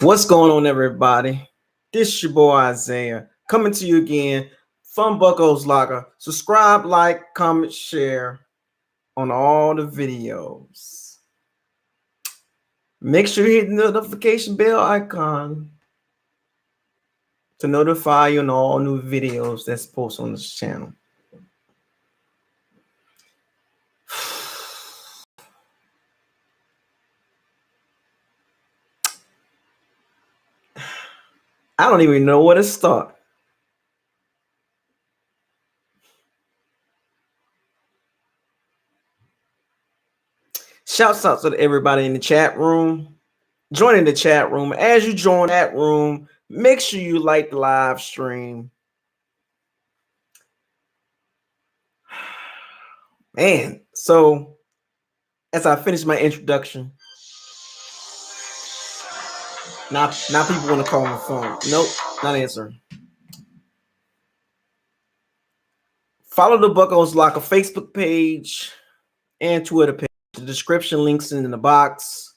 What's going on, everybody? This your boy Isaiah coming to you again from BucosLocker. Subscribe, like, comment, share on all the videos. Make sure you hit the notification bell icon to notify you on all new videos that's posted on this channel. I don't even know where to start. Shouts out to everybody in the chat room. Join the chat room. As you join that room, make sure you like the live stream. Man, so as I finish my introduction, now people want to call my phone. Nope, not answering. Follow the BucosLocker Facebook page and Twitter page. The description links in the box.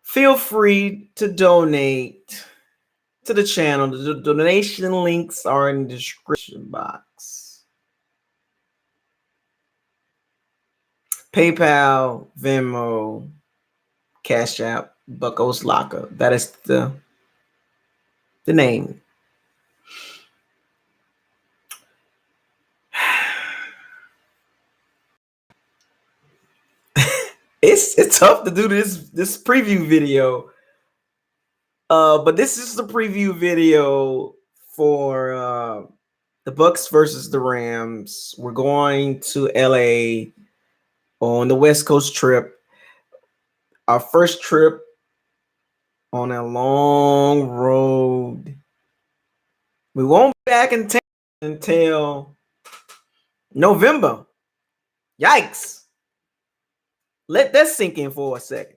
Feel free to donate to the channel. The donation links are in the description box. PayPal, Venmo, CashApp, BucosLocker. That is the name. It's tough to do this preview video. But this is the preview video for the Bucks versus the Rams. We're going to LA on the West Coast trip. Our first trip on a long road. We won't be back in town until November. Yikes. Let that sink in for a second.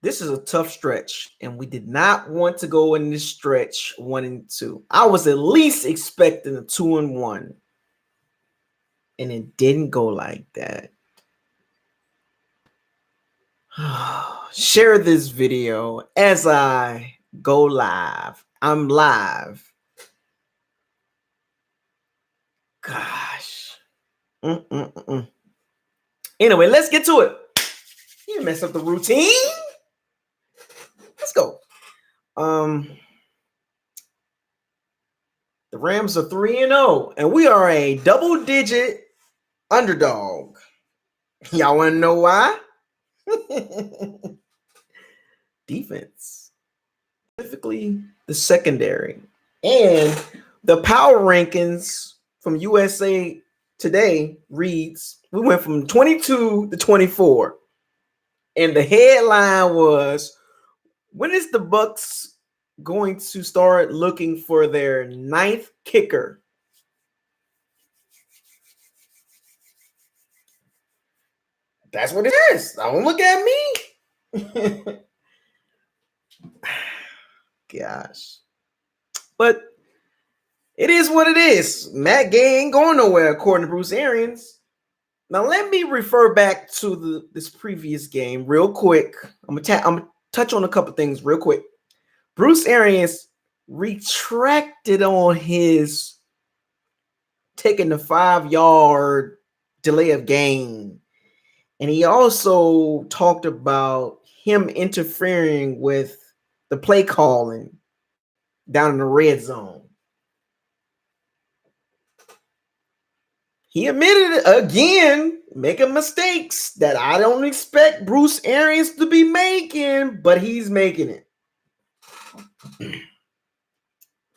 This is a tough stretch, and we did not want to go in this stretch 1-2. I was at least expecting a 2-1, and it didn't go like that. Share this video as I go live. I'm live. Gosh. Anyway, let's get to it. You mess up the routine. Let's go. The Rams are 3-0, and we are a double-digit underdog. Y'all want to know why? Defense, specifically the secondary, and the power rankings from USA Today reads: we went from 22 to 24, and the headline was, when is the Bucks going to start looking for their 9th kicker? That's what it is. Don't look at me. Gosh. But it is what it is. Matt Gay ain't going nowhere, according to Bruce Arians. Now, let me refer back to this previous game real quick. I'm gonna touch on a couple things real quick. Bruce Arians retracted on his taking the 5-yard delay of game. And he also talked about him interfering with the play calling down in the red zone. He admitted it again, making mistakes that I don't expect Bruce Arians to be making, but he's making it.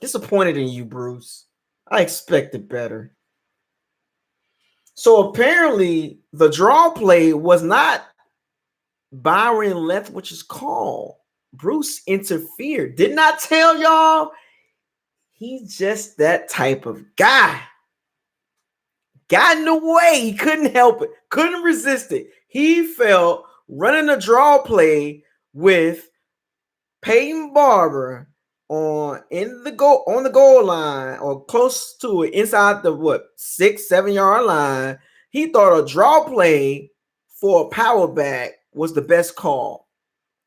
Disappointed in you, Bruce. I expected better. So apparently the draw play was not Byron Leftwich's call. Bruce interfered. Did not tell y'all. He's just that type of guy. Got in the way. He couldn't help it. Couldn't resist it. He felt running a draw play with Peyton Barber on the goal line or close to it, inside the 6-7 yard line. He thought a draw play for a power back was the best call.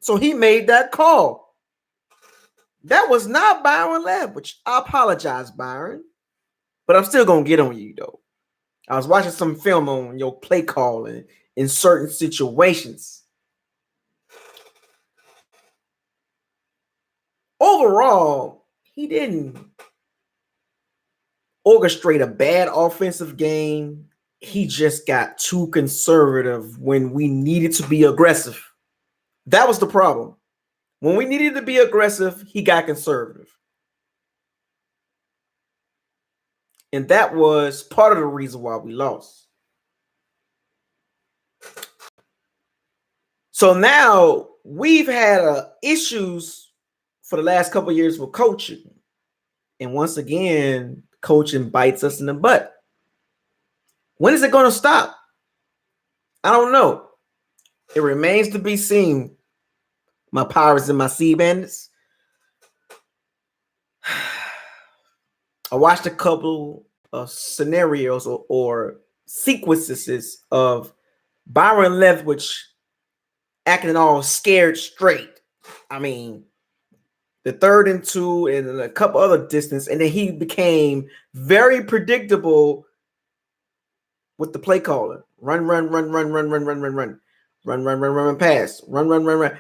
So he made that call. That was not Byron Leftwich. I apologize, Byron. But I'm still going to get on you, though. I was watching some film on your play calling in certain situations. Overall, he didn't orchestrate a bad offensive game. He just got too conservative when we needed to be aggressive. That was the problem. When we needed to be aggressive, he got conservative. And that was part of the reason why we lost. So now we've had issues for the last couple of years with coaching. And once again, coaching bites us in the butt. When is it going to stop? I don't know. It remains to be seen. My Pirates and my Sea Bandits. I watched a couple of scenarios or sequences of Byron Leftwich acting all scared straight. I mean, the 3rd and 2 and a couple other distance, and then he became very predictable with the play caller. Run, pass. Run.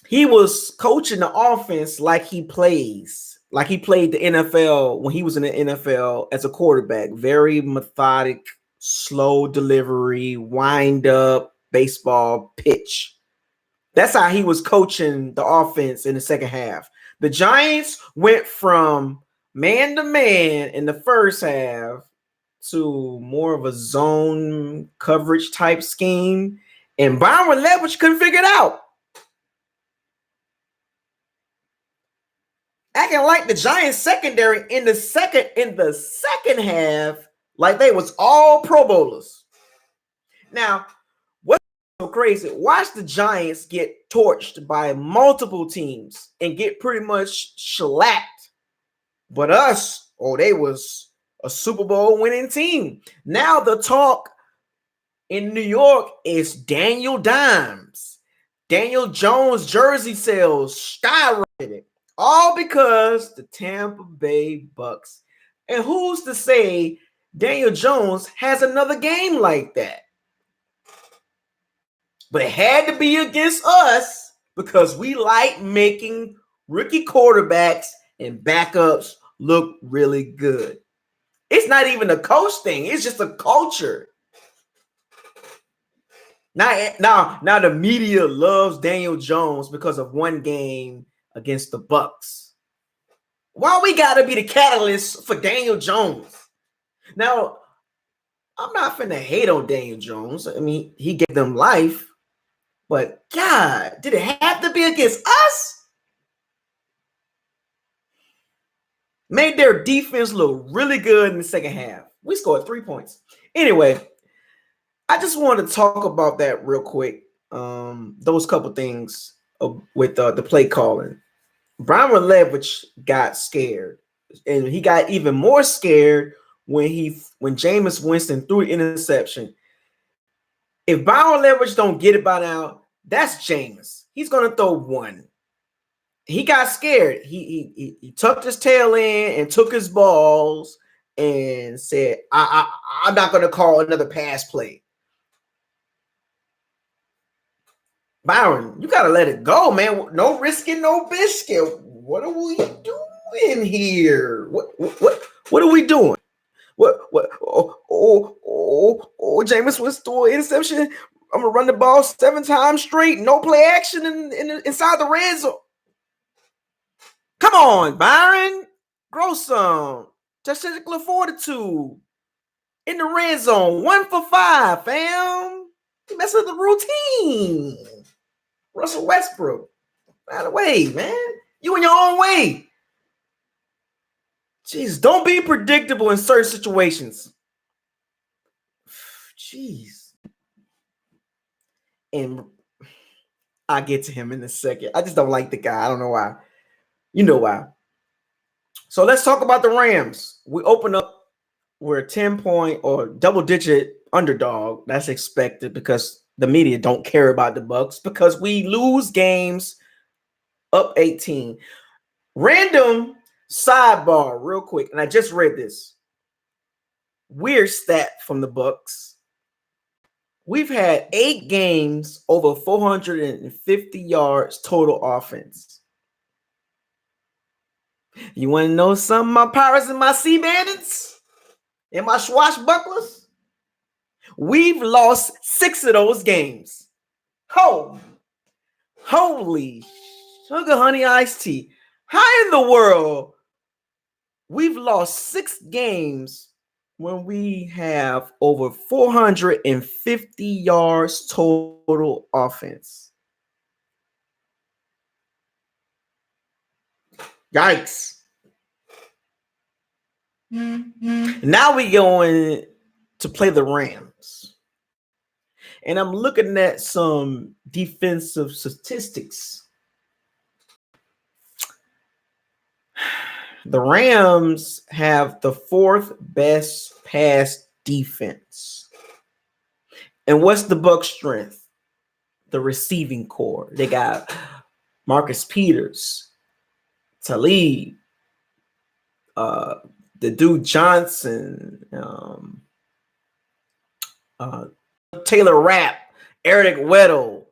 He was coaching the offense like he plays, like he played the NFL when he was in the NFL as a quarterback. Very methodic, slow delivery, wind up, baseball pitch. That's how he was coaching the offense in the second half. The Giants went from man to man in the first half to more of a zone coverage type scheme, and Byron Leftwich couldn't figure it out. Acting like the Giants secondary in the second half, like they was all Pro Bowlers. Now, what's so crazy? Watch the Giants get torched by multiple teams and get pretty much shellacked. But us, they was a Super Bowl winning team. Now the talk in New York is Daniel Dimes. Daniel Jones jersey sales skyrocketed. All because the Tampa Bay Bucks. And who's to say Daniel Jones has another game like that? But it had to be against us because we like making rookie quarterbacks and backups look really good. It's not even a coach thing. It's just a culture. Now the media loves Daniel Jones because of one game against the Bucks. Why we gotta be the catalyst for Daniel Jones? Now, I'm not finna hate on Daniel Jones. I mean, he gave them life, but God, did it have to be against us? Made their defense look really good in the second half. We scored 3 points. Anyway, I just wanted to talk about that real quick. Those couple things with the play calling. Byron Leftwich got scared, and he got even more scared when Jameis Winston threw an interception. If Byron Leftwich don't get it by now, that's Jameis. He's gonna throw one. He got scared. He tucked his tail in and took his balls and said, I'm not gonna call another pass play. Byron, you gotta let it go, man. No risking, no biscuit. What are we doing here? What are we doing? What? Jameis was throwing interception. I'm gonna run the ball 7 times straight. No play action inside the red zone. Come on, Byron. Grow some testicular fortitude in the red zone. 1 for 5, fam. You mess up the routine. Russell Westbrook. By the way, man. You in your own way. Jeez, don't be predictable in certain situations. Jeez. And I'll get to him in a second. I just don't like the guy. I don't know why. You know why. So let's talk about the Rams. We open up, we're a 10-point or double-digit underdog. That's expected because the media don't care about the Bucs because we lose games up 18. Random sidebar, real quick, and I just read this weird stat from the Bucs. We've had 8 games over 450 yards total offense. You want to know something, my Pirates and my Sea Bandits and my Swashbucklers? We've lost 6 of those games. Holy sugar honey iced tea. How in the world we've lost 6 games when we have over 450 yards total offense? Yikes. Now we going to play the Rams. And I'm looking at some defensive statistics. The Rams have the 4th best pass defense. And what's the Bucs' strength? The receiving core. They got Marcus Peters, Talib, the dude Johnson, Taylor Rapp, Eric Weddle.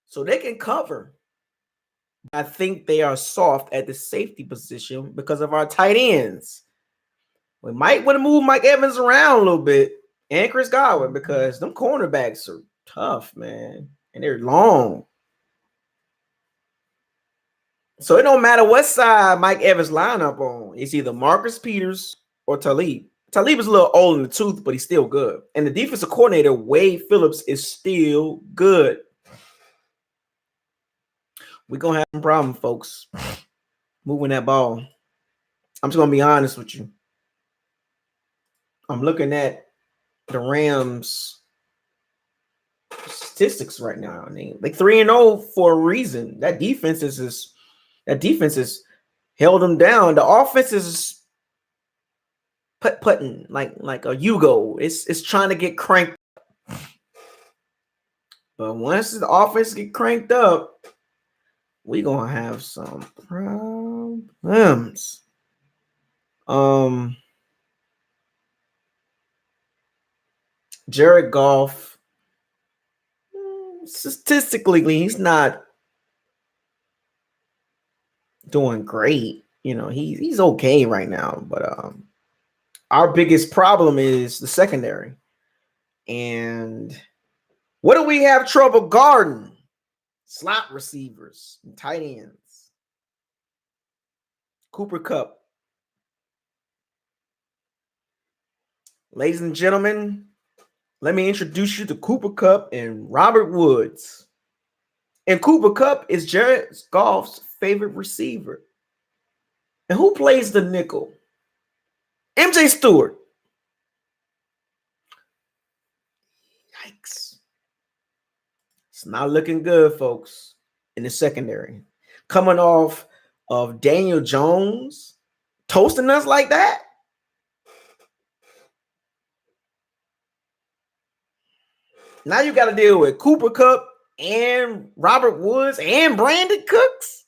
So they can cover. I think they are soft at the safety position because of our tight ends. We might want to move Mike Evans around a little bit and Chris Godwin because them cornerbacks are tough, man, and they're long. So it don't matter what side Mike Evans line up on. It's either Marcus Peters or Talib. Talib is a little old in the tooth, but he's still good. And the defensive coordinator, Wade Phillips, is still good. We're going to have some problem, folks, moving that ball. I'm just going to be honest with you. I'm looking at the Rams statistics right now. I mean, like 3-0 for a reason. That defense is held them down. The offense is putting like a Yugo. It's trying to get cranked up. But once the offense get cranked up, we're gonna have some problems. Jared Goff, statistically, he's not doing great. You know, he's okay right now, but our biggest problem is the secondary. And what do we have trouble guarding? Slot receivers and tight ends. Cooper Kupp. Ladies and gentlemen, let me introduce you to Cooper Kupp and Robert Woods. And Cooper Kupp is Jared Goff's favorite receiver. And who plays the nickel? MJ Stewart. Yikes. It's not looking good, folks, in the secondary. Coming off of Daniel Jones toasting us like that. Now you got to deal with Cooper Kupp and Robert Woods and Brandon Cooks.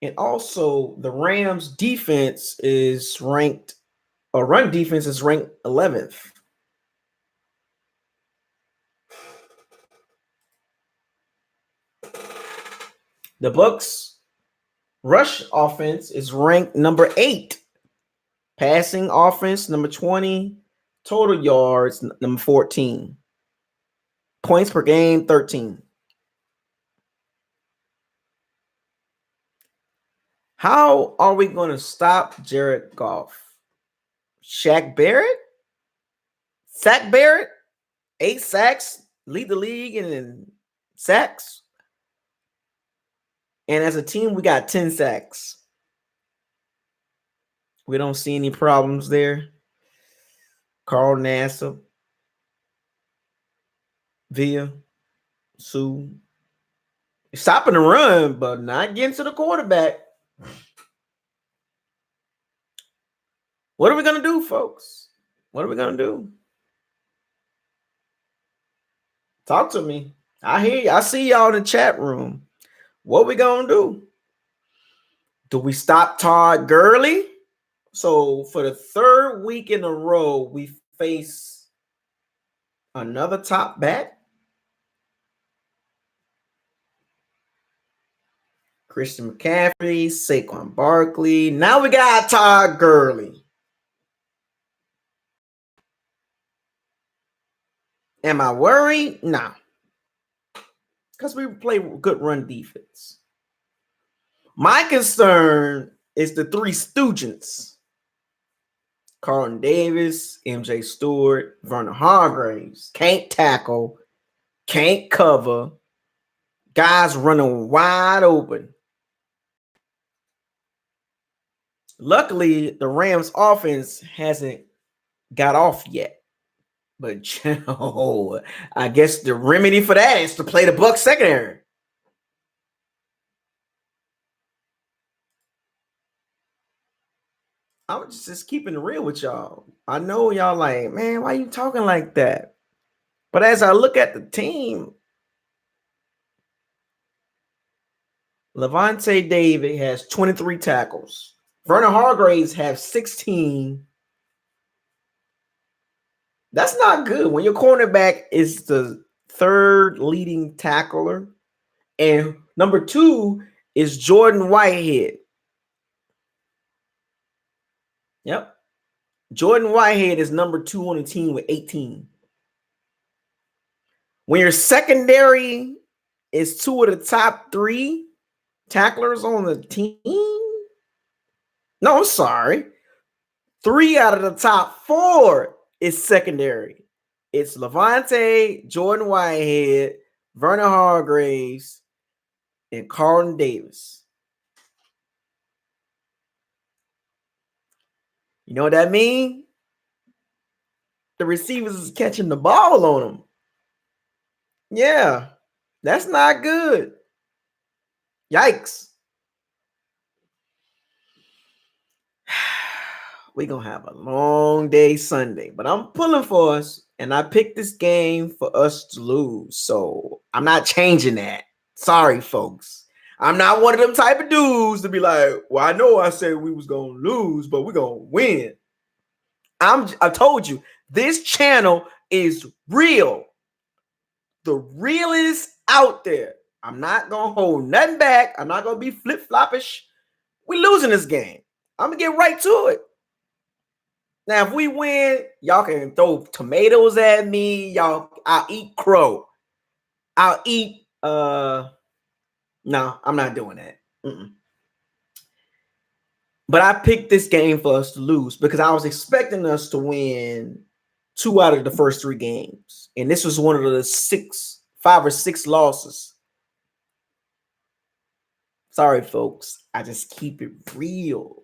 And also, the Rams defense is ranked, or run defense is ranked 11th. The Bucs rush offense is ranked number 8. Passing offense, number 20. Total yards, number 14. Points per game, 13. How are we going to stop Jared Goff? Shaq Barrett? Zach Barrett? 8 sacks, lead the league in sacks. And as a team, we got 10 sacks. We don't see any problems there. Carl Nassib, Villa, Sue. Stopping the run, but not getting to the quarterback. What are we going to do, folks? What are we going to do? Talk to me. I hear you. I see y'all in the chat room. What we gonna do? Do we stop Todd Gurley? So for the third week in a row, we face another top back. Christian McCaffrey, Saquon Barkley. Now we got Todd Gurley. Am I worried? Nah. Because we play good run defense. My concern is the three Stooges. Carlton Davis, MJ Stewart, Vernon Hargreaves. Can't tackle, can't cover. Guys running wide open. Luckily, the Rams offense hasn't got off yet. But I guess the remedy for that is to play the Bucs secondary. I was just keeping it real with y'all. I know y'all like, man, why you talking like that? But as I look at the team, Levante David has 23 tackles. Vernon Hargreaves has 16. That's not good when your cornerback is the third leading tackler. And number 2 is Jordan Whitehead. Yep. Jordan Whitehead is number 2 on the team with 18. When your secondary is 2 of the top 3 tacklers on the team. No, I'm sorry. 3 out of the top 4 is secondary. It's Levante, Jordan Whitehead, Vernon Hargreaves, and Carlton Davis. You know what that means? The receivers is catching the ball on them. Yeah, that's not good. Yikes. We're going to have a long day Sunday, but I'm pulling for us, and I picked this game for us to lose, so I'm not changing that. Sorry, folks. I'm not one of them type of dudes to be like, well, I know I said we was going to lose, but we're going to win. I told you, this channel is real. The realest out there. I'm not going to hold nothing back. I'm not going to be flip-floppish. We're losing this game. I'm going to get right to it. Now, if we win, y'all can throw tomatoes at me. I'll eat crow. I'll eat, no, I'm not doing that. But I picked this game for us to lose because I was expecting us to win 2 out of the first 3 games. And this was one of the 5 or 6 losses. Sorry, folks. I just keep it real.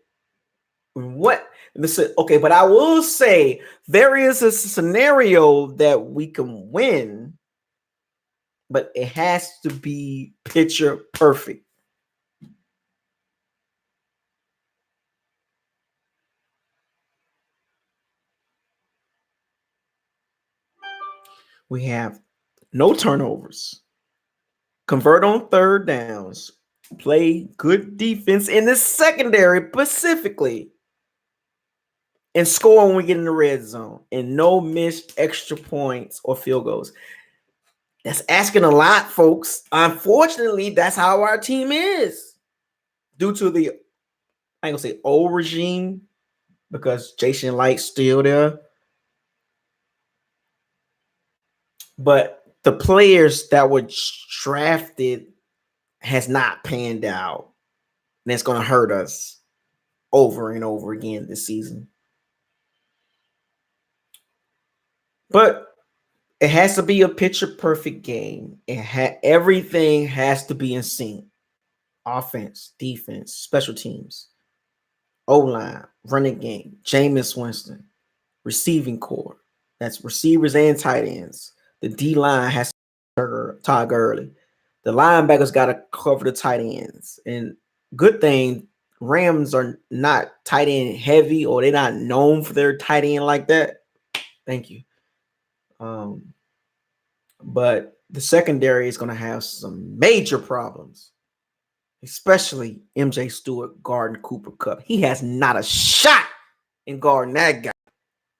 Listen, okay, but I will say there is a scenario that we can win, but it has to be picture perfect. We have no turnovers, convert on third downs, play good defense in the secondary specifically, and score when we get in the red zone, and no missed extra points or field goals. That's asking a lot, folks. Unfortunately, that's how our team is. Due to the, I ain't gonna say old regime, because Jason Light's still there. But the players that were drafted has not panned out. And it's going to hurt us over and over again this season. But it has to be a picture perfect game. Everything has to be in sync. Offense, defense, special teams, O-line, running game, Jameis Winston, receiving core. That's receivers and tight ends. The D-line has to Todd Gurley. The linebackers got to cover the tight ends. And good thing, Rams are not tight end heavy, or they're not known for their tight end like that. Thank you. But the secondary is going to have some major problems, especially MJ Stewart guarding Cooper Kupp. He has not a shot in guarding that guy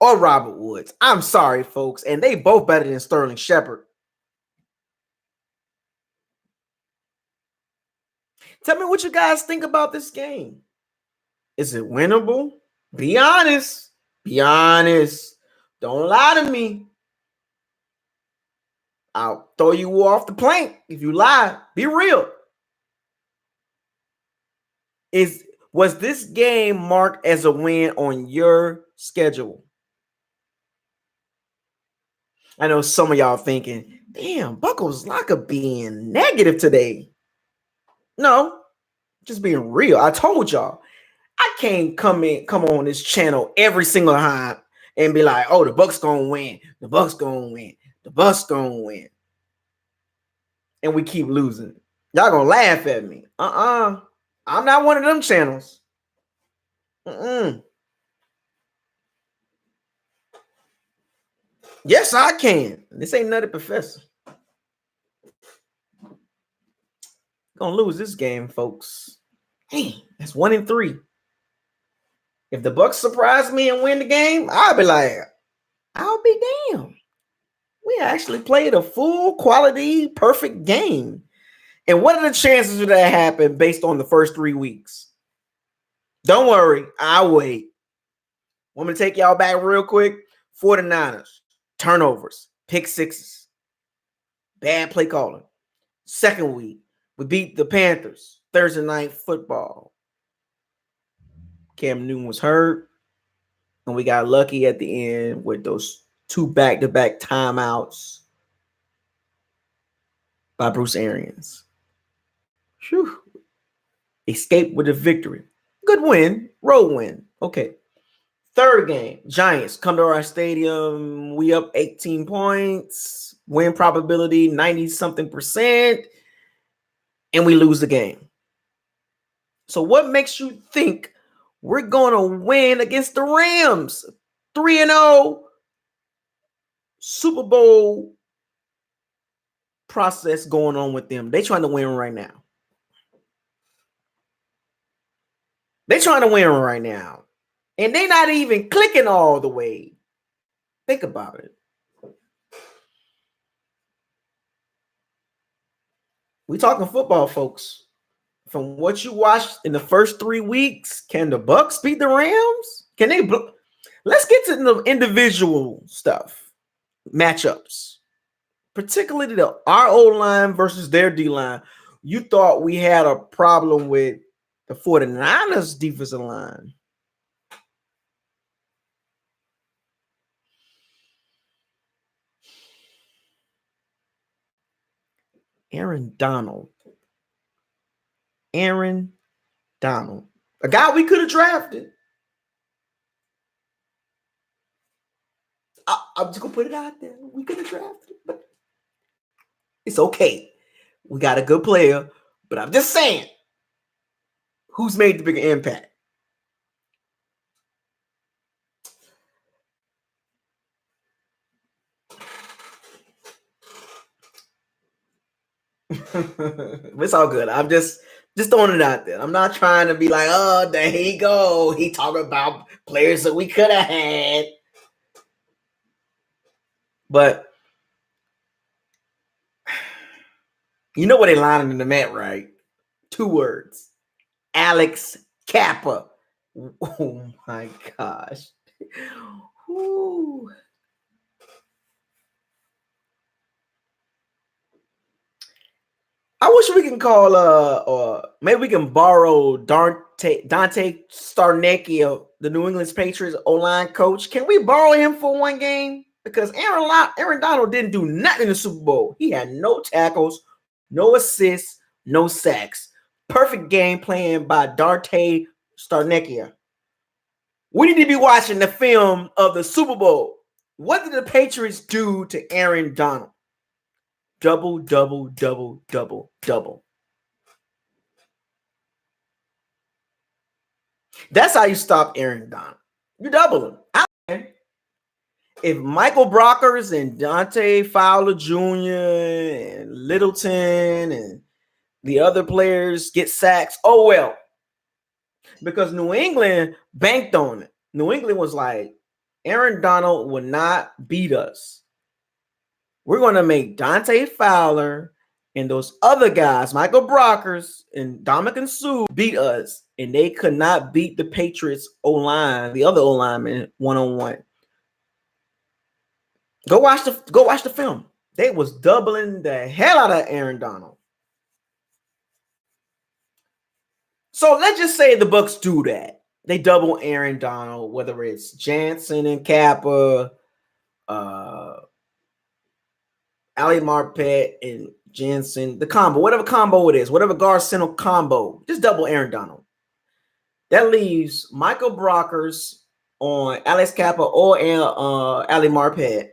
or Robert Woods. I'm sorry, folks. And they both better than Sterling Shepard. Tell me what you guys think about this game. Is it winnable? Be honest. Be honest. Don't lie to me. I'll throw you off the plank if you lie. Be real. Was this game marked as a win on your schedule? I know some of y'all thinking, damn, BucosLocker being negative today. No, just being real. I told y'all, I can't come on this channel every single time and be like, oh, the Bucs gonna win. The Bucs gonna win. The Bucs gonna win. And we keep losing. Y'all gonna laugh at me. I'm not one of them channels. Yes, I can. This ain't Nutty Professor. Gonna lose this game, folks. Hey, that's 1-3. If the Bucs surprise me and win the game, I'll be damned. We actually played a full quality, perfect game. And what are the chances of that happen based on the first 3 weeks? Don't worry, I'll wait. Want me to take y'all back real quick? 49ers, turnovers, pick sixes, bad play calling. Second week, we beat the Panthers, Thursday night football. Cam Newton was hurt, and we got lucky at the end with those 2 back-to-back timeouts by Bruce Arians. Whew. Escape with a victory. Good win, road win. Okay. Third game, Giants come to our stadium. We up 18 points, win probability 90-something %, and we lose the game. So what makes you think we're going to win against the Rams? 3-0 Super Bowl process going on with them. They trying to win right now. They trying to win right now. And they're not even clicking all the way. Think about it. We talking football, folks. From what you watched in the first 3 weeks, can the Bucs beat the Rams? Can they? Let's get to the individual stuff, matchups, particularly our O-line versus their D-line. You thought we had a problem with the 49ers defensive line. Aaron Donald, a guy we could have drafted. I'm just gonna put it out there. We could have drafted, but it's okay. We got a good player, but I'm just saying, who's made the bigger impact? It's all good. I'm just throwing it out there. I'm not trying to be like, oh, there he go. He talking about players that we could have had. But you know what they lining in the mat, right? 2 words. Alex Kappa. Oh my gosh. Ooh. I wish we can call or maybe we can borrow Dante Starnecchia, the New England Patriots O-line coach. Can we borrow him for 1 game? Because Aaron Donald didn't do nothing in the Super Bowl. He had no tackles, no assists, no sacks. Perfect game plan by Dante Starnecchia. We need to be watching the film of the Super Bowl. What did the Patriots do to Aaron Donald? Double, double, double, double, double. That's how you stop Aaron Donald. You double him. if Michael Brockers and Dante Fowler Jr. and Littleton and the other players get sacks, oh well. Because New England banked on it. New England was like, Aaron Donald will not beat us. We're going to make Dante Fowler and those other guys, Michael Brockers and Dominican Sue, beat us. And they could not beat the Patriots O-line, the other O-lineman, one-on-one. Go watch the film. They was doubling the hell out of Aaron Donald. So let's just say the Bucks do that. They double Aaron Donald, whether it's Jansen and Kappa, Ali Marpet and Jansen, the combo, whatever combo it is, whatever guard center combo, just double Aaron Donald. That leaves Michael Brockers on Alex Kappa or Ali Marpet,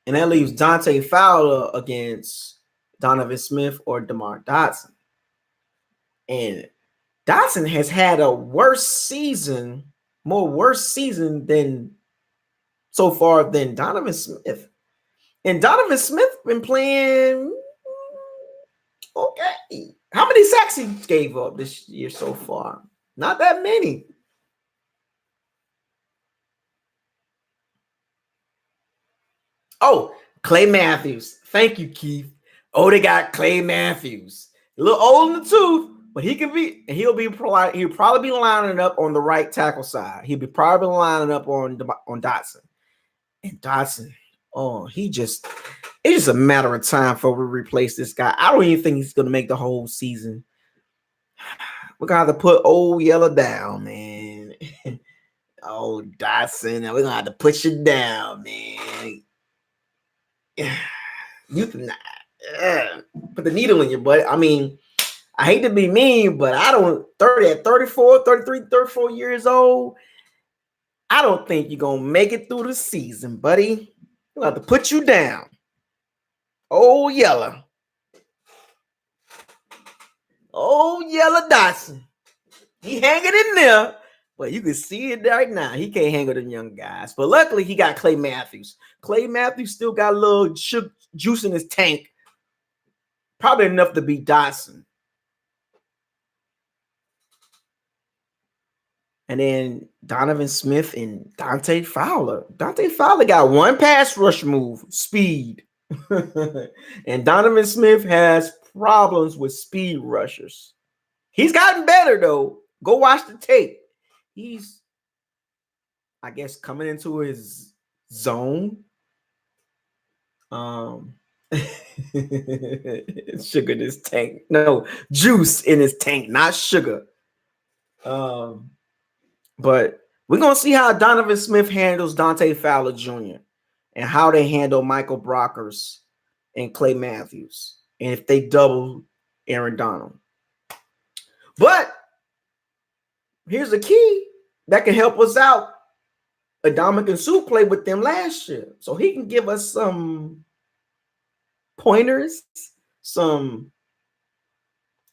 and that leaves Dante Fowler against Donovan Smith or DeMar Dotson. And Dotson has had a more worse season than so far than Donovan Smith. And Donovan Smith been playing okay. How many sacks he gave up this year so far? Not that many. Oh, Clay Matthews. Thank you, Keith. Oh, they got Clay Matthews. A little old in the tooth, but he'll probably be lining up on the right tackle side. He'll be probably lining up on Dotson. And Dotson, it's just a matter of time before we replace this guy. I don't even think he's gonna make the whole season. We're gonna have to put old Yellow down, man. Oh, Dotson, we're gonna have to put you down, man. You can put the needle in your butt. I mean, I hate to be mean, but at 34 years old, I don't think you're gonna make it through the season, buddy. We're gonna have to put you down. Oh, Yellow. Oh, Yellow Dotson. He hanging in there, but you can see it right now. He can't hang with them young guys. But luckily, he got Clay Matthews. Clay Matthews still got a little juice in his tank. Probably enough to beat Dotson. And then Donovan Smith and Dante Fowler. Dante Fowler got one pass rush move, speed. And Donovan Smith has problems with speed rushers. He's gotten better, though. Go watch the tape. He's, I guess, coming into his zone. Sugar in his tank. No, juice in his tank, not sugar. But we're going to see how Donovan Smith handles Dante Fowler Jr. and how they handle Michael Brockers and Clay Matthews. And if they double Aaron Donald. But here's the key that can help us out. Dominican Sue played with them last year. So he can give us some pointers, some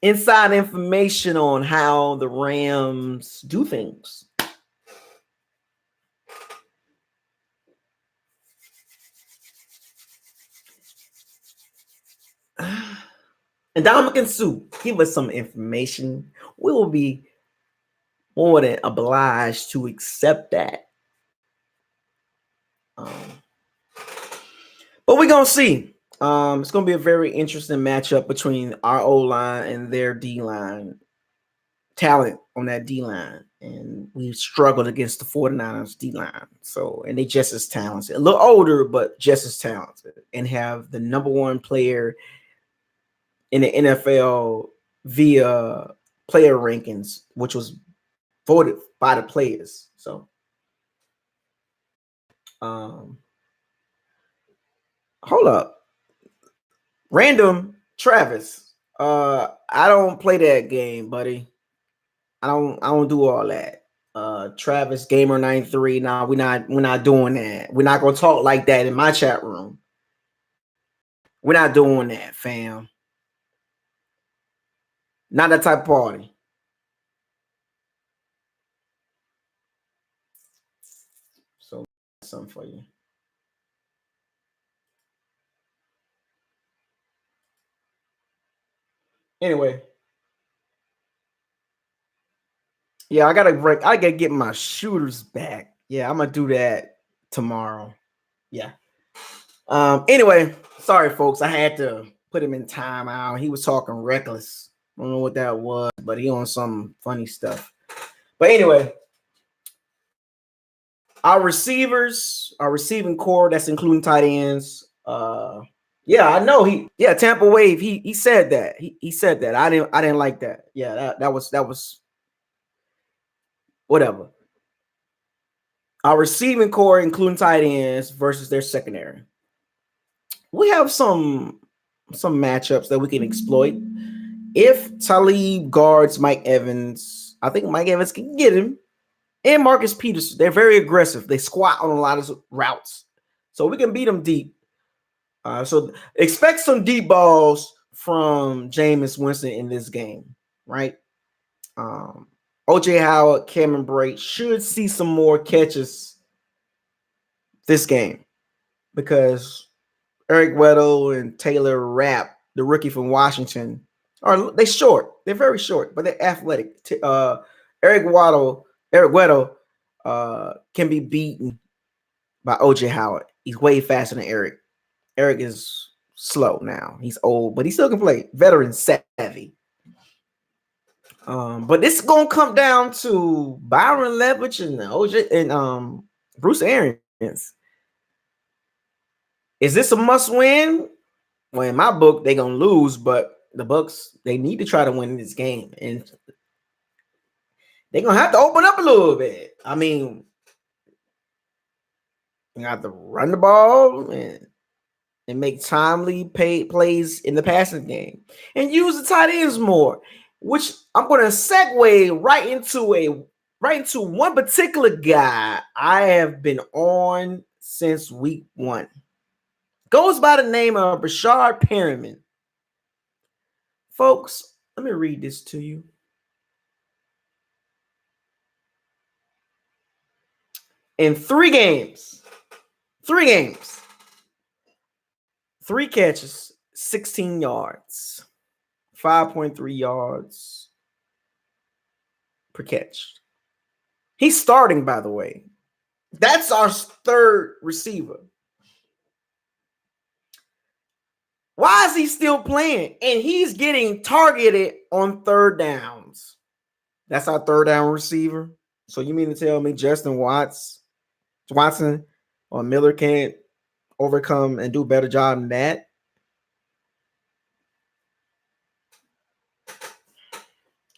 inside information on how the Rams do things. And Dominican Sue, give us some information. We will be more than obliged to accept that. But we're going to see. It's going to be a very interesting matchup between our O-line and their D-line. Talent on that D-line. And we struggled against the 49ers D-line. And they just as talented. A little older, but just as talented. And have the number one player in the NFL via player rankings, which was voted by the players. So, hold up. Random Travis. I don't play that game, buddy. I don't do all that. Travis Gamer 93. Nah, we're not doing that. We're not gonna talk like that in my chat room. We're not doing that, fam. Not that type of party. So something for you. Anyway, yeah, I gotta break. I gotta get my shooters back. Yeah, I'm gonna do that tomorrow. Yeah. Anyway, sorry folks, I had to put him in timeout. He was talking reckless. I don't know what that was, but he on some funny stuff. But anyway, our receivers, our receiving core, that's including tight ends. Yeah, I know Tampa Wave, he said that. He said that. I didn't like that. Yeah, that was whatever. Our receiving core, including tight ends, versus their secondary. We have some matchups that we can exploit. If Talib guards Mike Evans, I think Mike Evans can get him. And Marcus Peters, they're very aggressive. They squat on a lot of routes. So we can beat them deep. So expect some deep balls from Jameis Winston in this game, right? OJ Howard, Cameron Brate should see some more catches this game because Eric Weddle and Taylor Rapp, the rookie from Washington, they short. They're very short, but they're athletic. Eric Weddle can be beaten by OJ Howard. He's way faster than Eric. Eric is slow now. He's old, but he still can play. Veteran savvy. But this is gonna come down to Byron Leftwich and OJ and Bruce Arians. Is this a must win? Well, in my book, they're gonna lose, but the Bucks, they need to try to win this game, and they're gonna have to open up a little bit. I mean, you have to run the ball and make timely plays in the passing game and use the tight ends more, which I'm going to segue right into one particular guy I have been on since week 1. Goes by the name of Brashard Perriman. Folks, let me read this to you. In 3 games, 3 catches, 16 yards, 5.3 yards per catch. He's starting, by the way. That's our third receiver. Why is he still playing? And he's getting targeted on third downs. That's our third down receiver. So you mean to tell me Justin Watson or Miller can't overcome and do a better job than that?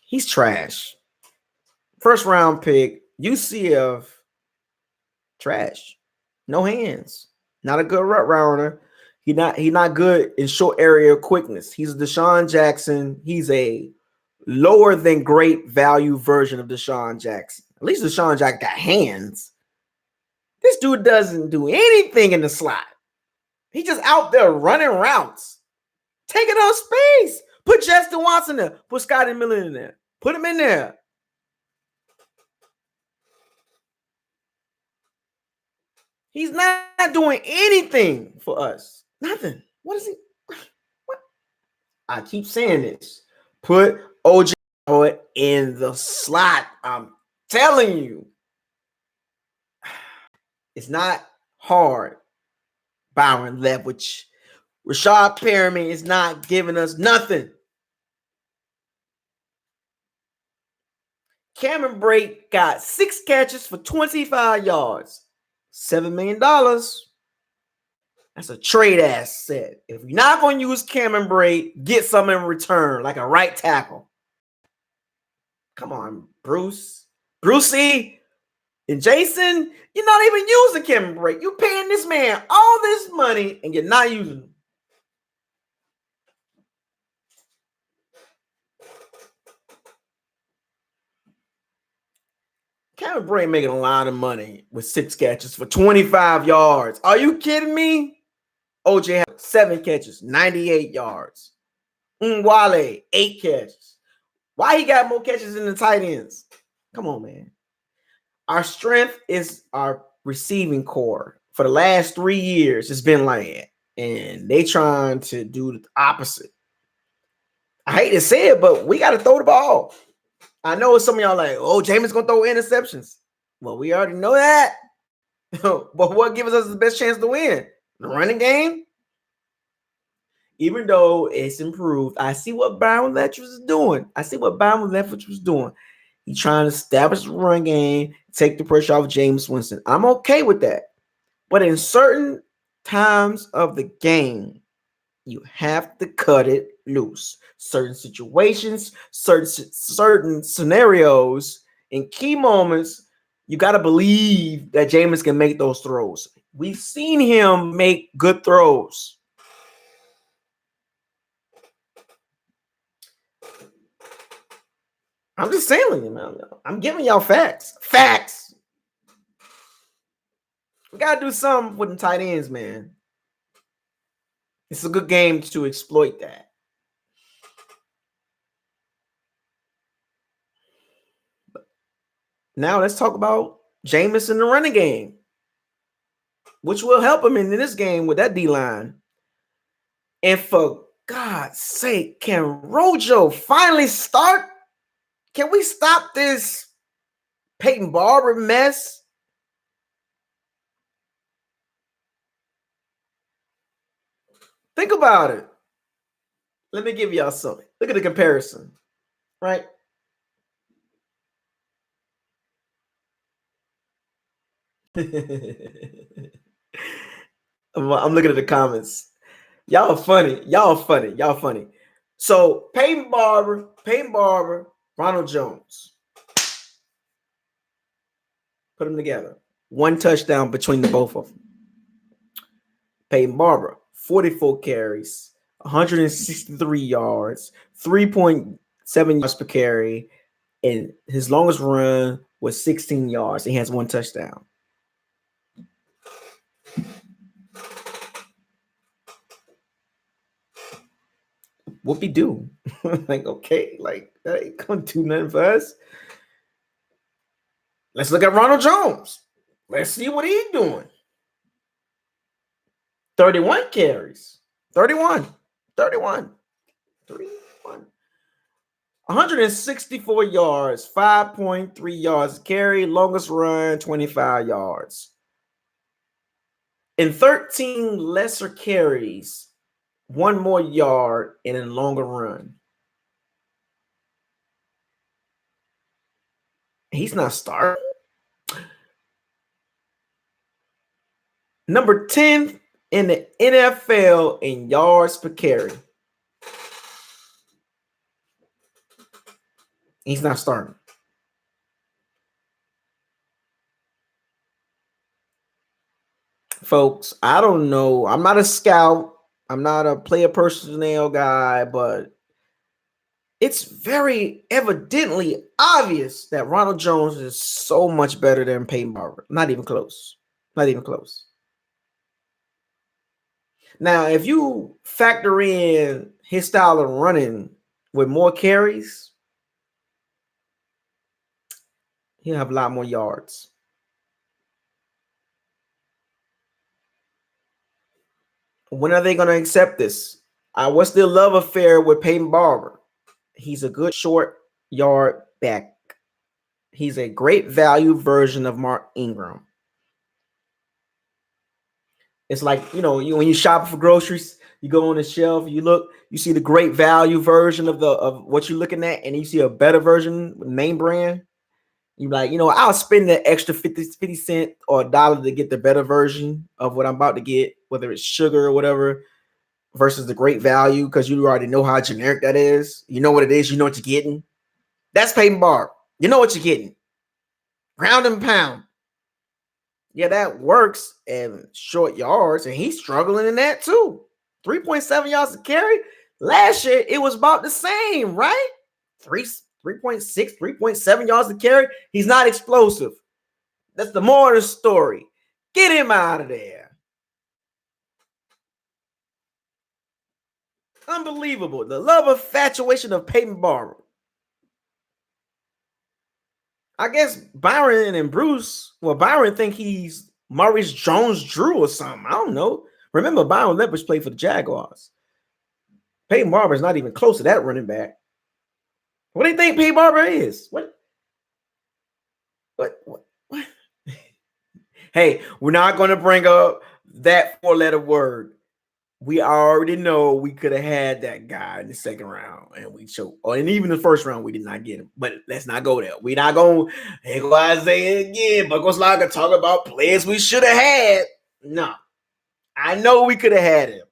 He's trash. First round pick, UCF, trash. No hands. Not a good route runner. He's not good in short area quickness. He's a Deshaun Jackson. He's a lower than great value version of Deshaun Jackson. At least Deshaun Jackson got hands. This dude doesn't do anything in the slot. He's just out there running routes, taking up space. Put Justin Watson there. Put Scotty Miller in there. Put him in there. He's not doing anything for us. Nothing. What is he? What? I keep saying this. Put OJ in the slot. I'm telling you. It's not hard. Byron Leftwich. Rashad Perriman is not giving us nothing. Cameron Brate got 6 catches for 25 yards. $7 million. That's a trade asset. If you're not going to use Cameron Brate, get some in return, like a right tackle. Come on, Brucey, and Jason, you're not even using Cameron Brate. You're paying this man all this money, and you're not using him. Cameron Brate making a lot of money with 6 catches for 25 yards. Are you kidding me? OJ had 7 catches, 98 yards. Wale, 8 catches. Why he got more catches than the tight ends? Come on, man. Our strength is our receiving core. For the last 3 years, it's been like that. And they trying to do the opposite. I hate to say it, but we got to throw the ball. I know some of y'all like, oh, Jameis gonna throw interceptions. Well, we already know that. But what gives us the best chance to win? The running game. Even though it's improved, I see what Byron Leftwich is doing. He's trying to establish the run game, take the pressure off Jameis Winston. I'm okay with that. But in certain times of the game, you have to cut it loose. Certain situations, certain scenarios, in key moments, you got to believe that Jameis can make those throws. We've seen him make good throws. I'm just saying you, man. I'm giving y'all facts. Facts. We got to do something with the tight ends, man. It's a good game to exploit that. Now let's talk about Jameis in the running game, which will help him in this game with that D-line. And for God's sake, can Rojo finally start? Can we stop this Peyton Barber mess? Think about it. Let me give y'all something. Look at the comparison, right? I'm looking at the comments. Y'all funny. So Peyton Barber, Ronald Jones. Put them together. One touchdown between the both of them. Peyton Barber, 44 carries, 163 yards, 3.7 yards per carry, and his longest run was 16 yards. He has one touchdown. Whoopie do. Like, okay, like that ain't gonna do nothing for us. Let's look at Ronald Jones. Let's see what he's doing. 31 carries. 31. 164 yards, 5.3 yards carry, longest run, 25 yards. In 13 lesser carries, one more yard and a longer run. He's not starting. Number 10 in the NFL in yards per carry. He's not starting. Folks, I don't know. I'm not a scout. I'm not a player personnel guy, but it's very evidently obvious that Ronald Jones is so much better than Peyton Barber. Not even close. Now, if you factor in his style of running with more carries, he'll have a lot more yards. When are they going to accept this? What's their love affair with Peyton Barber? He's a good short yard back. He's a great value version of Mark Ingram. It's like, when you shop for groceries, you go on the shelf, you look, you see the great value version of what you're looking at, and you see a better version with name brand. You're like, I'll spend the extra 50 cent or $1 to get the better version of what I'm about to get, whether it's sugar or whatever, versus the great value, because you already know how generic that is. You know what it is. You know what you're getting. That's Peyton Barber. You know what you're getting. Ground and pound. Yeah, that works in short yards, and he's struggling in that too. 3.7 yards to carry. Last year, it was about the same, right? 3.6, 3.7 yards to carry. He's not explosive. That's the moral of the story. Get him out of there. Unbelievable. The love infatuation of Peyton Barber. I guess Byron and Bruce, Byron think he's Maurice Jones-Drew or something. I don't know. Remember, Byron Leftwich played for the Jaguars. Peyton Barber is not even close to that running back. What do you think Peyton Barber is? What? Hey, we're not going to bring up that 4-letter word. We already know we could have had that guy in the second round and we choked. Or and even the first round, we did not get him. But let's not go there. We're not going to go Isaiah again. BucosLocker talk about players we should have had. No. I know we could have had him.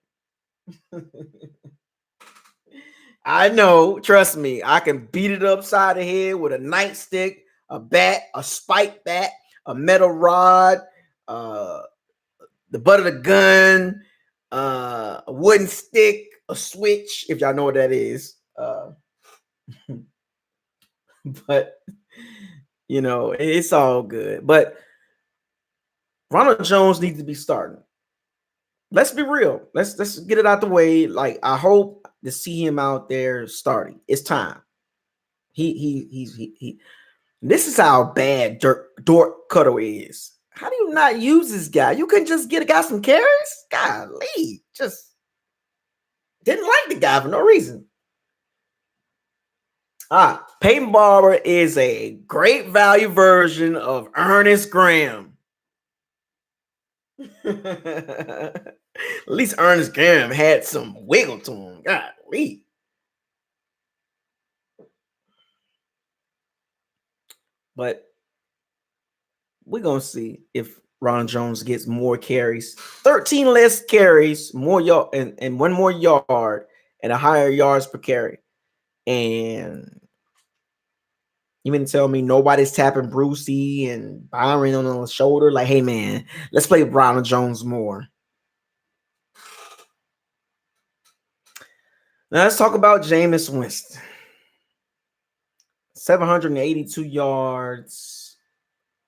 I know. Trust me. I can beat it upside the head with a nightstick, a bat, a spike bat, a metal rod, the butt of the gun, a wooden stick, a switch, if y'all know what that is. But you know, it's all good. But Ronald Jones needs to be starting. Let's be real. Let's get it out the way. Like, I hope to see him out there starting. It's time. He This is how bad Dort Cutter is. How do you not use this guy? You couldn't just get a guy some carries? Golly, just didn't like the guy for no reason. Peyton Barber is a great value version of Ernest Graham. At least Ernest Graham had some wiggle to him. Golly. But we're going to see if Ron Jones gets more carries. 13 less carries, more yard, and one more yard, and a higher yards per carry. And you mean to tell me nobody's tapping Brucey and Byron on the shoulder? Like, hey, man, let's play Ronald Jones more. Now let's talk about Jameis Winston. 782 yards,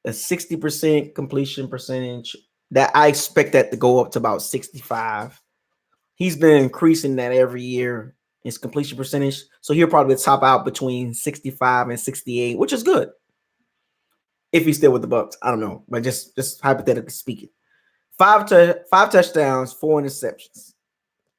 a 60% completion percentage. That I expect that to go up to about 65. He's been increasing that every year, his completion percentage. So he'll probably top out between 65 and 68, which is good. If he's still with the Bucs, I don't know, but just hypothetically speaking, five touchdowns, 4 interceptions.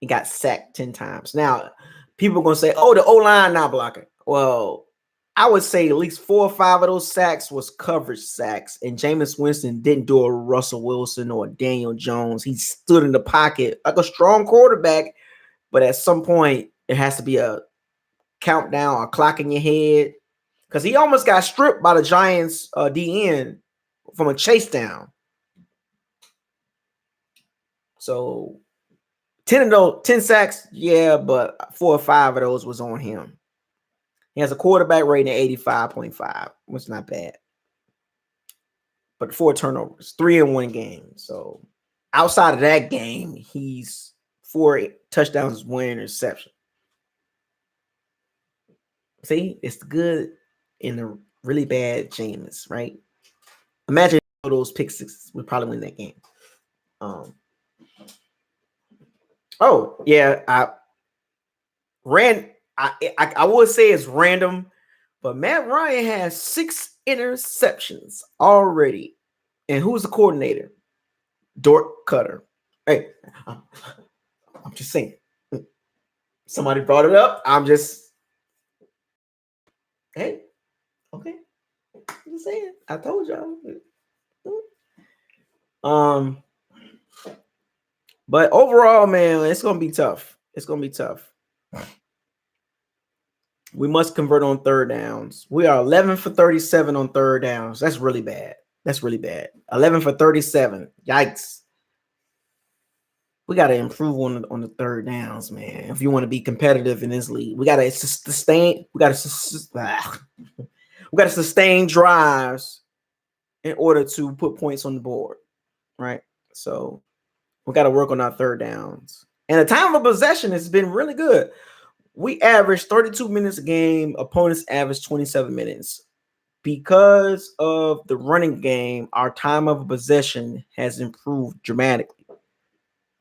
He got sacked 10 times. Now, people are gonna say, "Oh, the O-line not blocking." Well, I would say at least 4 or 5 of those sacks was coverage sacks, and Jameis Winston didn't do a Russell Wilson or a Daniel Jones. He stood in the pocket like a strong quarterback, but at some point it has to be a countdown, a clock in your head, because he almost got stripped by the Giants DN from a chase down. So 10 sacks, yeah, but 4 or 5 of those was on him. He has a quarterback rating of 85.5, which is not bad. But 4 turnovers, 3 in one game. So outside of that game, he's 4 touchdowns, 1 interception. See, it's the good and the really bad Jameis, right? Imagine those pick sixes would probably win that game. Oh yeah, I would say it's random, but Matt Ryan has 6 interceptions already. And who's the coordinator? Dort Cutter. Hey, I'm just saying. Somebody brought it up. I'm just, hey, okay. I'm just saying. I told y'all. But overall, man, it's gonna be tough. It's gonna be tough. We must convert on third downs. We are 11 for 37 on third downs. That's really bad. That's really bad. 11 for 37. Yikes. We got to improve on the third downs, man. If you want to be competitive in this league, we got to sustain. We got to sustain drives in order to put points on the board, right? So we got to work on our third downs. And the time of possession has been really good. We average 32 minutes a game. Opponents average 27 minutes. Because of the running game, our time of possession has improved dramatically.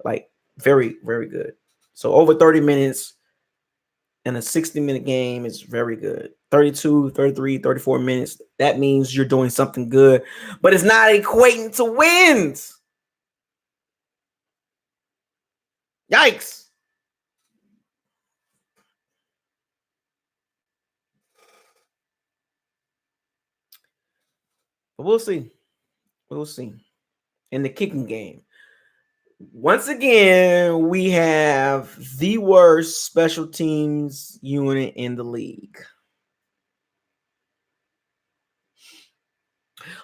Like, very, very good. So over 30 minutes in a 60-minute game is very good. 32, 33, 34 minutes. That means you're doing something good, but it's not equating to wins. Yikes. But we'll see. We'll see. In the kicking game, once again, we have the worst special teams unit in the league.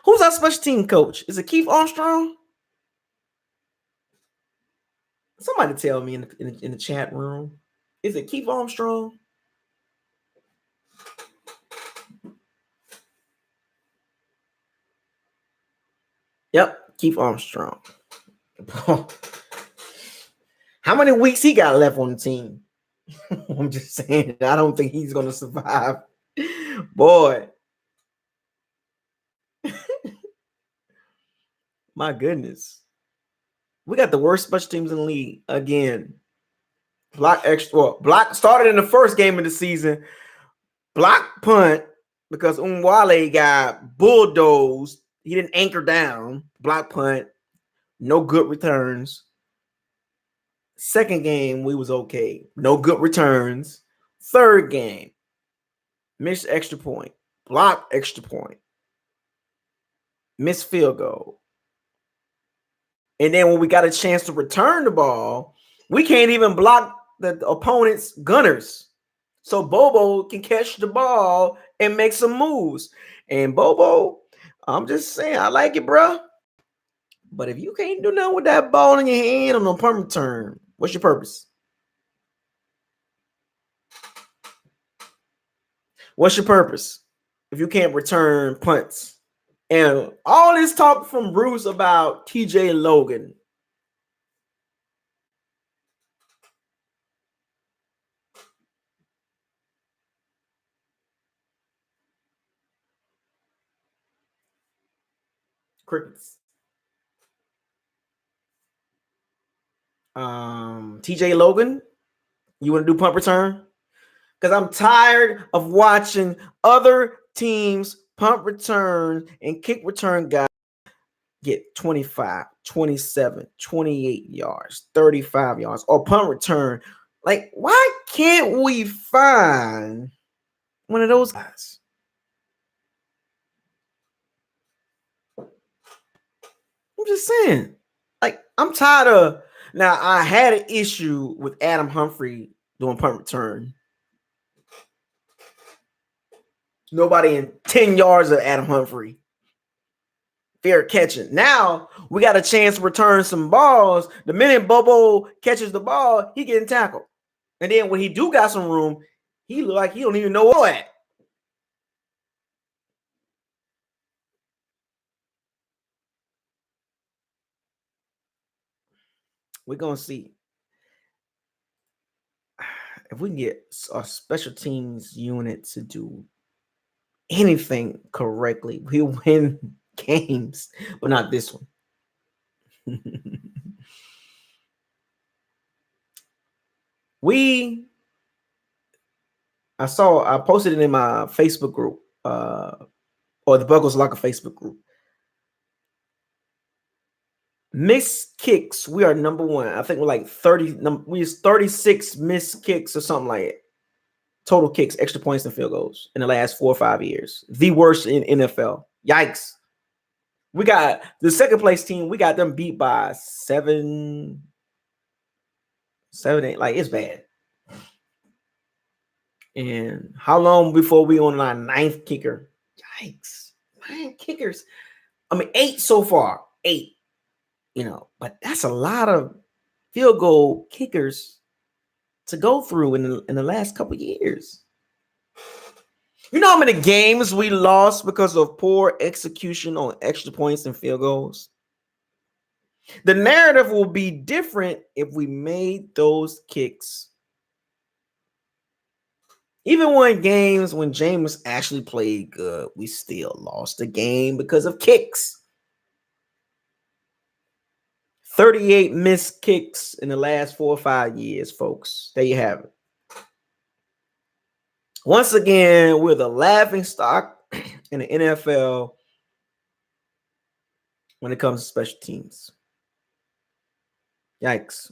Who's our special team coach? Is it Keith Armstrong? Somebody tell me in the chat room. Is it Keith Armstrong? Yep, Keith Armstrong. How many weeks he got left on the team? I'm just saying, I don't think he's going to survive. Boy. My goodness. We got the worst special teams in the league again. Block started in the first game of the season. Block punt because Umwale got bulldozed. He didn't anchor down. Block punt. No good returns. Second game, we was okay. No good returns. Third game, missed extra point. Block extra point. Missed field goal. And then when we got a chance to return the ball, we can't even block the opponent's gunners. So Bobo can catch the ball and make some moves. And Bobo, I'm just saying, I like it, bro. But if you can't do nothing with that ball in your hand on a punt return, what's your purpose? What's your purpose if you can't return punts? And all this talk from Bruce about TJ Logan. Crickets. TJ Logan, you want to do punt return? Because I'm tired of watching other teams punt return and kick return guys get 25, 27, 28 yards, 35 yards, or punt return. Like, why can't we find one of those guys? I'm just saying. Like, I'm tired of. Now, I had an issue with Adam Humphrey doing punt return. Nobody in 10 yards of Adam Humphrey. Fair catching. Now we got a chance to return some balls. The minute Bobo catches the ball, he getting tackled. And then when he do got some room, he look like he don't even know what at. We're gonna see if we can get a special teams unit to do anything correctly. We'll win games, but not this one. I posted it in my Facebook group, or the BucosLocker Facebook group. Missed kicks, we are number one. I think we're like 30. We use 36 missed kicks or something like it. Total kicks, extra points, and field goals in the last 4 or 5 years. The worst in NFL. Yikes. We got the second place team. We got them beat by 7, 8. Like, it's bad. And how long before we on our 9th kicker? Yikes. 9 kickers. I mean, 8 so far. 8. But that's a lot of field goal kickers to go through in the last couple of years. You know how many games we lost because of poor execution on extra points and field goals? The narrative will be different if we made those kicks. Even when Jameis actually played good, we still lost the game because of kicks. 38 missed kicks in the last 4 or 5 years, folks. There you have it. Once again, we're the laughing stock in the NFL when it comes to special teams. Yikes.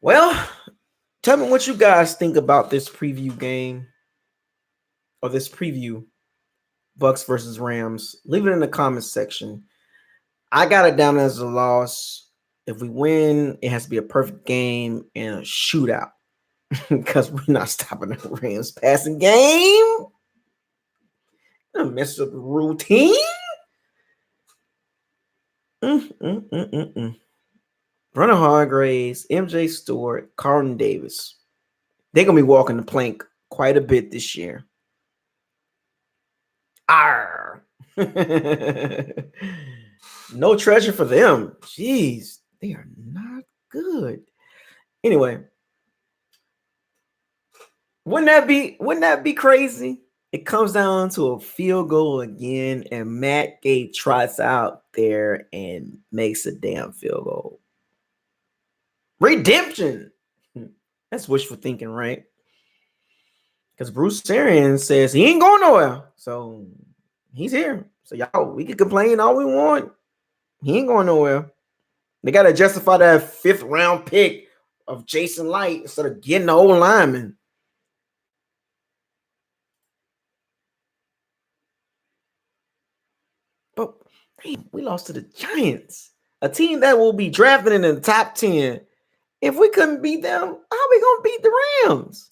Well, tell me what you guys think about this preview game. or this preview, Bucks versus Rams, leave it in the comments section. I got it down as a loss. If we win, it has to be a perfect game and a shootout because we're not stopping the Rams passing game. Gonna mess up the routine. Runner Hargraves, MJ Stewart, Carlton Davis. They're gonna be walking the plank quite a bit this year. Arr. No treasure for them. Jeez, they are not good. Anyway, wouldn't that be crazy? It comes down to a field goal again, and Matt Gay trots out there and makes a damn field goal. Redemption. That's wishful thinking, right? Because Bruce Arians says he ain't going nowhere. So he's here. So y'all, we can complain all we want. He ain't going nowhere. They got to justify that 5th round pick of Jason Light instead of getting the old lineman. But damn, we lost to the Giants, a team that will be drafted in the top 10. If we couldn't beat them, how are we going to beat the Rams?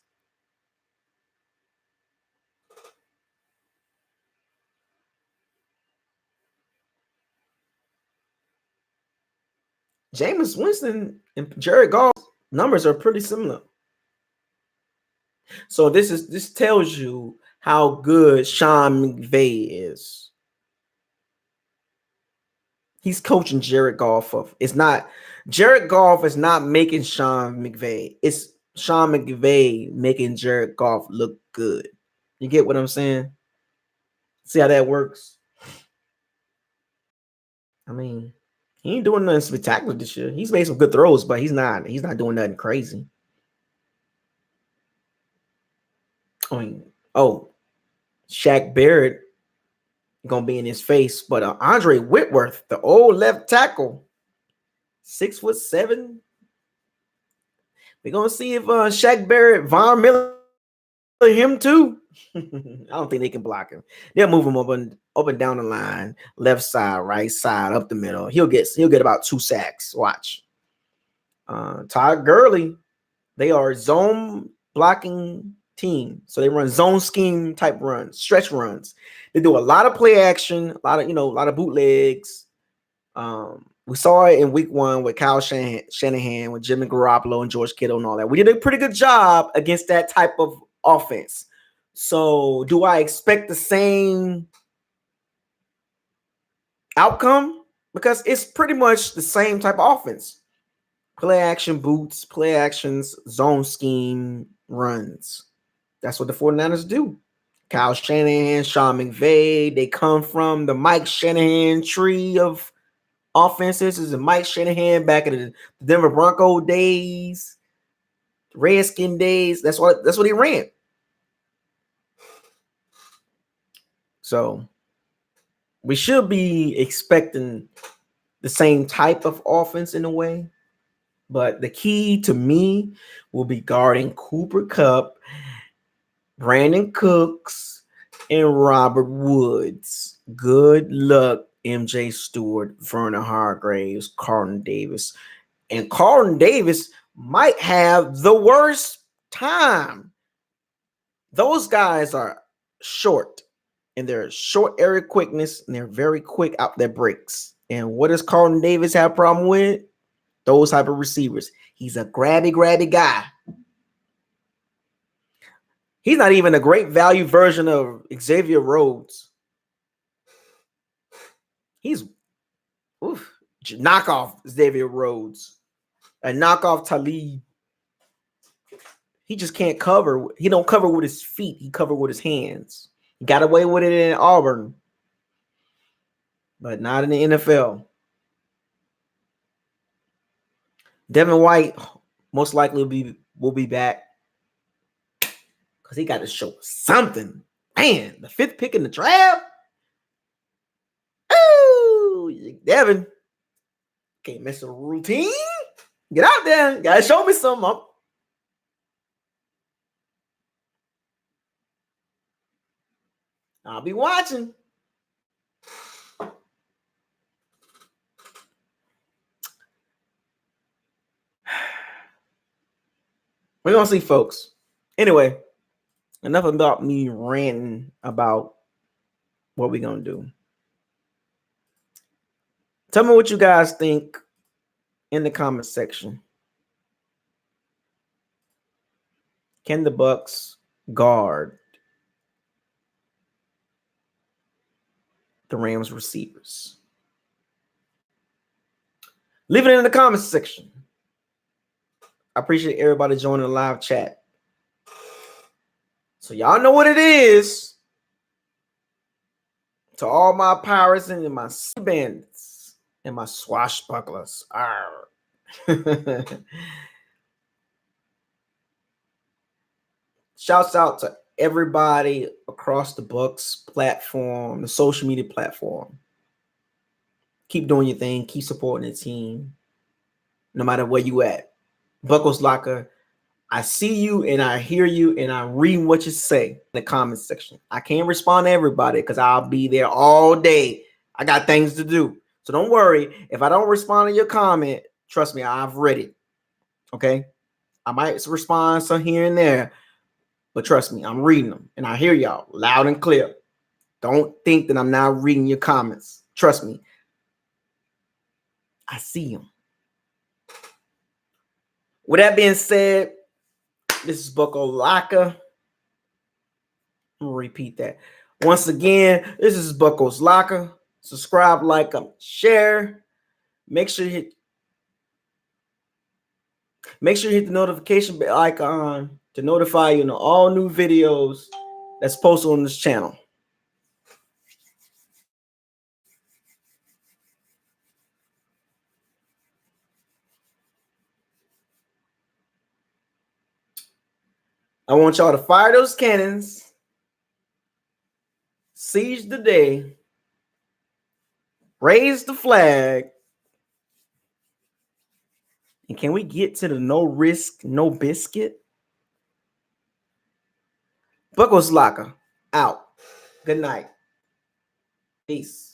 Jameis Winston and Jared Goff's numbers are pretty similar. So this tells you how good Sean McVay is. He's coaching Jared Goff up. Jared Goff is not making Sean McVay. It's Sean McVay making Jared Goff look good. You get what I'm saying? See how that works? I mean, he ain't doing nothing spectacular this year. He's made some good throws, but he's not doing nothing crazy. I mean, Shaq Barrett gonna be in his face, but Andre Whitworth, the old left tackle, 6'7". We're gonna see if Shaq Barrett, Von Miller, him too. I don't think they can block him. They'll move him up and down the line, left side, right side, up the middle. He'll get about 2 sacks. Watch. Todd Gurley, they are zone blocking team, so they run zone scheme type runs, stretch runs. They do a lot of play action, a lot of bootlegs. We saw it in week 1 with Kyle Shanahan, with Jimmy Garoppolo and George Kittle and all that. We did a pretty good job against that type of offense. So do I expect the same outcome? Because it's pretty much the same type of offense. Play action boots, play actions, zone scheme runs. That's what the 49ers do. Kyle Shanahan, Sean McVay, they come from the Mike Shanahan tree of offenses. This is Mike Shanahan back in the Denver Bronco days, Redskin days. That's what he ran. So we should be expecting the same type of offense in a way. But the key to me will be guarding Cooper Kupp, Brandon Cooks, and Robert Woods. Good luck, MJ Stewart, Vernon Hargraves, Carlton Davis. And Carlton Davis might have the worst time. Those guys are short, and they're short area quickness, and they're very quick out their breaks. And what does Carlton Davis have a problem with? Those type of receivers. He's a grabby guy. He's not even a great value version of Xavier Rhodes. He's knockoff Xavier Rhodes. A knockoff Talib. He just can't cover. He don't cover with his feet. He cover with his hands. He got away with it in Auburn, but not in the NFL. Devin White most likely will be back because he got to show something. Man, the 5th pick in the draft. Ooh, Devin, can't mess with a routine. Get out there. Gotta show me something. I'll be watching. We're gonna see, folks. Anyway, enough about me ranting about what we're gonna do. Tell me what you guys think in the comment section. Can the Bucs guard the Rams receivers? Leave it in the comments section. I appreciate everybody joining the live chat. So y'all know what it is. To all my pirates and my sea bandits and my swashbucklers. Shouts out to everybody across the Bucs platform, the social media platform. Keep doing your thing. Keep supporting the team, no matter where you at. BucosLocker, I see you and I hear you and I read what you say in the comments section. I can't respond to everybody because I'll be there all day. I got things to do. So don't worry. If I don't respond to your comment, trust me, I've read it. Okay? I might respond some here and there, but trust me, I'm reading them and I hear y'all loud and clear. Don't think that I'm not reading your comments. Trust me. I see them. With that being said, this is BucosLocker. I'm gonna repeat that. Once again, this is BucosLocker. Subscribe, like, share. Make sure you hit the notification bell icon to notify you of all new videos that's posted on this channel. I want y'all to fire those cannons, seize the day, raise the flag, and can we get to the no risk, no biscuit? BucosLocker out. Good night. Peace.